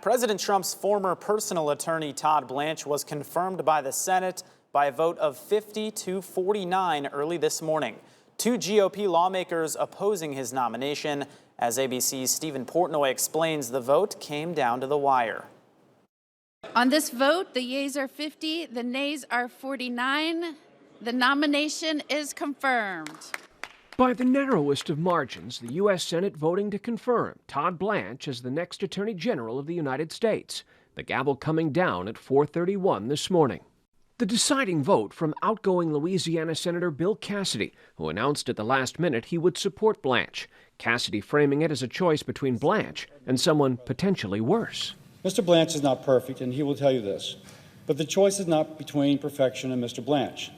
President Trump's former personal attorney, Todd Blanche, was confirmed by the Senate by a vote of 50 to 49 early this morning. Two GOP lawmakers opposing his nomination. As ABC's Stephen Portnoy explains, the vote came down to the wire. On this vote, the yeas are 50, the nays are 49. The nomination is confirmed. By the narrowest of margins, the U.S. Senate voting to confirm Todd Blanche as the next Attorney General of the United States. The gavel coming down at 4:31 this morning. The deciding vote from outgoing Louisiana Senator Bill Cassidy, who announced at the last minute he would support Blanche. Cassidy framing it as a choice between Blanche and someone potentially worse. Mr. Blanche is not perfect, and he will tell you this. But the choice is not between perfection and Mr. Blanche.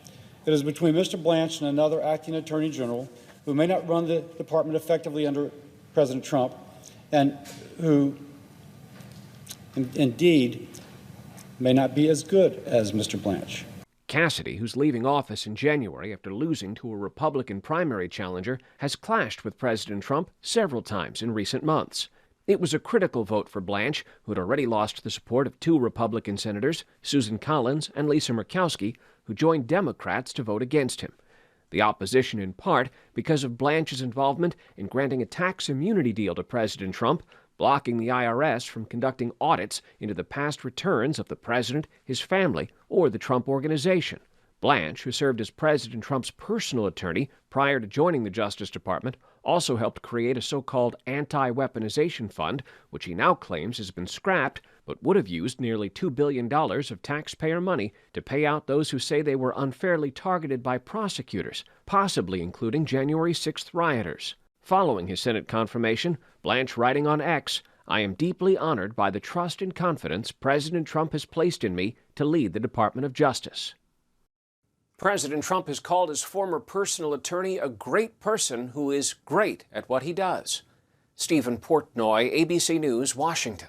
It is between Mr. Blanche and another acting Attorney General who may not run the department effectively under President Trump, and who indeed may not be as good as Mr. Blanche. Cassidy, who's leaving office in January after losing to a Republican primary challenger, has clashed with President Trump several times in recent months. It was a critical vote for Blanche, who had already lost the support of two Republican senators, Susan Collins and Lisa Murkowski, who joined Democrats to vote against him. The opposition in part because of Blanche's involvement in granting a tax immunity deal to President Trump, blocking the IRS from conducting audits into the past returns of the president, his family, or the Trump Organization. Blanche, who served as President Trump's personal attorney prior to joining the Justice Department, also helped create a so-called anti-weaponization fund, which he now claims has been scrapped, but would have used nearly $2 billion of taxpayer money to pay out those who say they were unfairly targeted by prosecutors, possibly including January 6th rioters. Following his Senate confirmation, Blanche writing on X, "I am deeply honored by the trust and confidence President Trump has placed in me to lead the Department of Justice." President Trump has called his former personal attorney a great person who is great at what he does. Stephen Portnoy, ABC News, Washington.